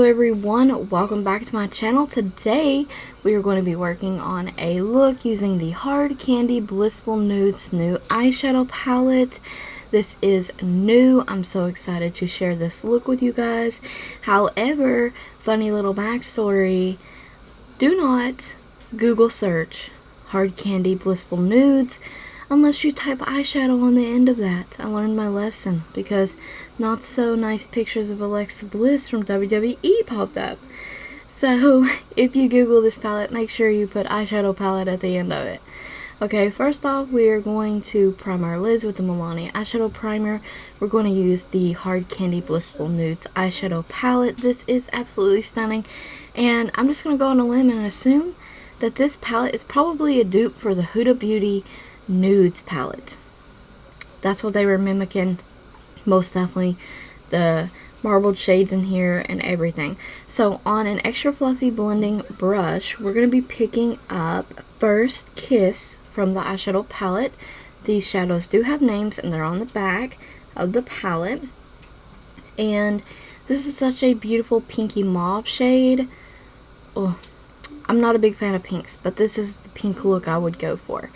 everyone, welcome back to my channel. Today we are going to be working on a look using the HardCandy Blissful Nudes new eyeshadow palette. This is new. I'm so excited to share this look with you guys. However, funny little backstory, do not Google search HardCandy Blissful Nudes unless you type eyeshadow on the end of that. I learned my lesson because not so nice pictures of Alexa Bliss from WWE popped up. So if you Google this palette, make sure you put eyeshadow palette at the end of it. Okay, first off, we are going to prime our lids with the Milani eyeshadow primer. We're going to use the HardCandy Blissful Nudes eyeshadow palette. This is absolutely stunning, and I'm just going to go on a limb and assume that this palette is probably a dupe for the Huda Beauty Nudes palette. That's what they were mimicking, most definitely. The marbled shades in here and everything. So on an extra fluffy blending brush, we're going to be picking up First Kiss from the eyeshadow palette. These shadows do have names and they're on the back of the palette. And this is such a beautiful pinky mauve shade. Oh, I'm not a big fan of pinks, but this is the pink look I would go for.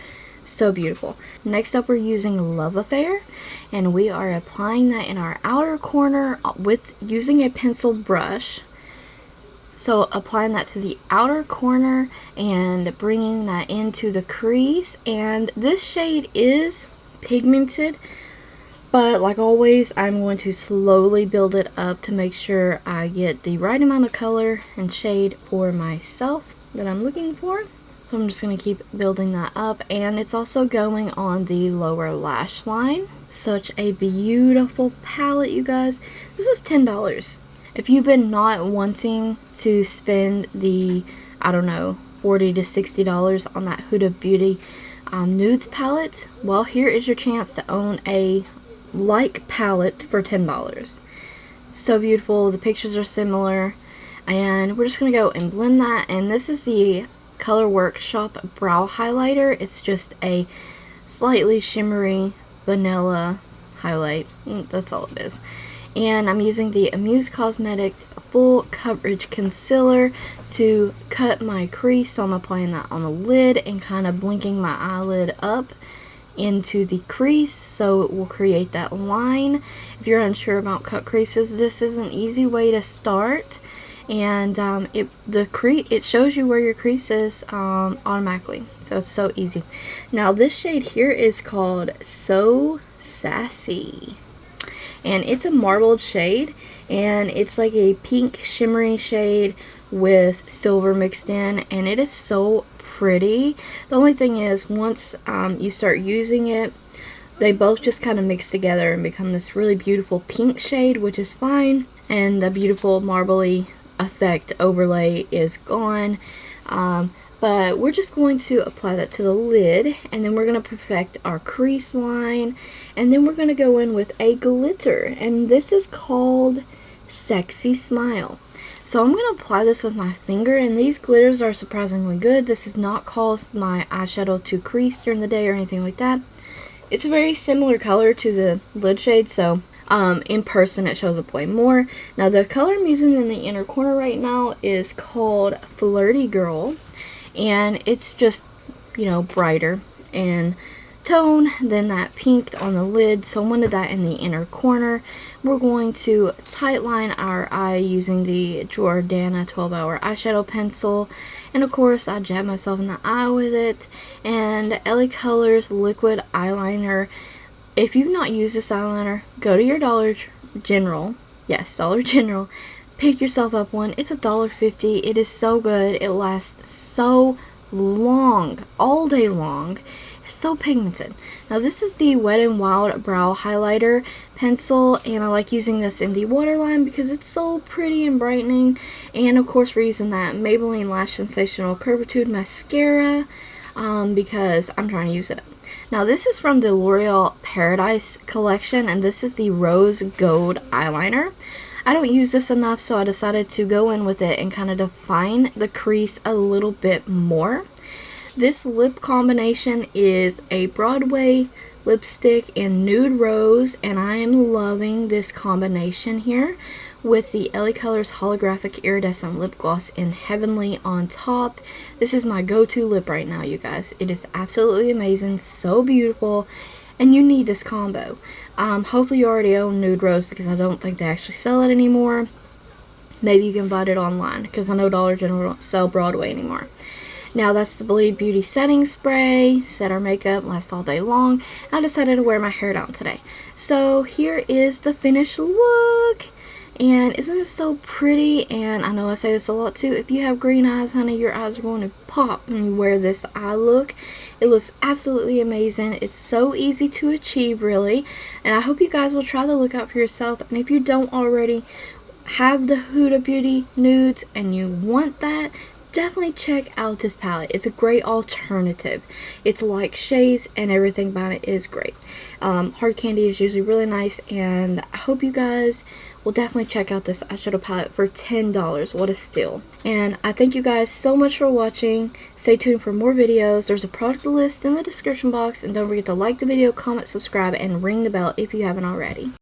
So beautiful. Next up, we're using Love Affair, and we are applying that in our outer corner with using a pencil brush. So applying that to the outer corner and bringing that into the crease. And this shade is pigmented, but like always, I'm going to slowly build it up to make sure I get the right amount of color and shade for myself that I'm looking for. So I'm just going to keep building that up, and it's also going on the lower lash line. Such a beautiful palette, you guys. This was $10. If you've been not wanting to spend the, I don't know, $40 to $60 on that Huda Beauty Nudes palette, well, here is your chance to own a like palette for $10. So beautiful. The pictures are similar, and we're just going to go and blend that. And this is the Color Workshop Brow Highlighter. It's just a slightly shimmery vanilla highlight. That's all it is. And I'm using the Amuse Cosmetic Full Coverage Concealer to cut my crease. So I'm applying that on the lid and kind of blinking my eyelid up into the crease so it will create that line. If you're unsure about cut creases, this is an easy way to start. And it shows you where your crease is automatically, so it's so easy. Now this shade here is called So Sassy, and it's a marbled shade, and it's like a pink shimmery shade with silver mixed in, and it is so pretty. The only thing is, once you start using it, they both just kind of mix together and become this really beautiful pink shade, which is fine, and the beautiful marbly effect overlay is gone. But we're just going to apply that to the lid, and then we're going to perfect our crease line, and then we're going to go in with a glitter, and this is called Sexy Smile. So I'm going to apply this with my finger, and these glitters are surprisingly good. This does not cause my eyeshadow to crease during the day or anything like that. It's a very similar color to the lid shade, so in person it shows up way more. Now the color I'm using in the inner corner right now is called Flirty Girl, and it's just, you know, brighter in tone than that pink on the lid, so I'm going to do that in the inner corner. We're going to tightline our eye using the Jordana 12-hour eyeshadow pencil, and of course I jab myself in the eye with it. And LaColors liquid eyeliner. If you've not used this eyeliner, go to your Dollar General. Yes, Dollar General. Pick yourself up one. It's $1.50. It is so good. It lasts so long, all day long. It's so pigmented. Now this is the WetnWild Brow Highlighter pencil, and I like using this in the waterline because it's so pretty and brightening. And of course we're using that Maybelline Lash Sensational Curvitude Mascara because I'm trying to use it up. Now this is from the L'Oreal Paradise collection, and this is the Rose Gold eyeliner. I don't use this enough, so I decided to go in with it and kind of define the crease a little bit more. This lip combination is a Broadway lipstick in Nude Rose, and I am loving this combination here with the LaColors Holographic Iridescent Lip Gloss in Heavenly on top. This is my go-to lip right now, you guys. It is absolutely amazing, so beautiful, and you need this combo. Hopefully you already own Nude Rose, because I don't think they actually sell it anymore. Maybe you can find it online, because I know Dollar General don't sell Broadway anymore. Now that's the Believe Beauty setting spray. Set our makeup, lasts all day long. I decided to wear my hair down today. So here is the finished look. And isn't it so pretty? And I know I say this a lot too. If you have green eyes, honey, your eyes are going to pop when you wear this eye look. It looks absolutely amazing. It's so easy to achieve, really. And I hope you guys will try the look out for yourself. And if you don't already have the Huda Beauty nudes and you want that, definitely check out this palette. It's a great alternative. It's like shades and everything about it is great. HardCandy is usually really nice, and I hope you guys will definitely check out this eyeshadow palette for $10. What a steal. And I thank you guys so much for watching. Stay tuned for more videos. There's a product list in the description box, and don't forget to like the video, comment, subscribe, and ring the bell if you haven't already.